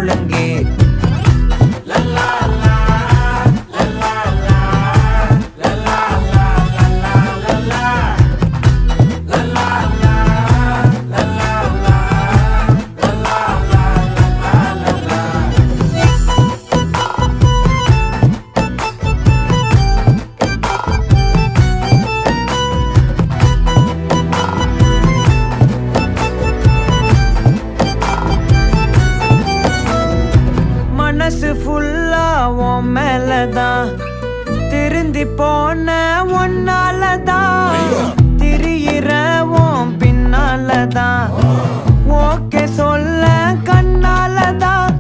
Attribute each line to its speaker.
Speaker 1: முழங்கே. மனசு ஃபுல்லா உன் மேலதான், திருந்தி போன ஒன்னாலதான், திரியிற உன் பின்னாலதான், ஓகே சொல்ல கண்ணாலதான்,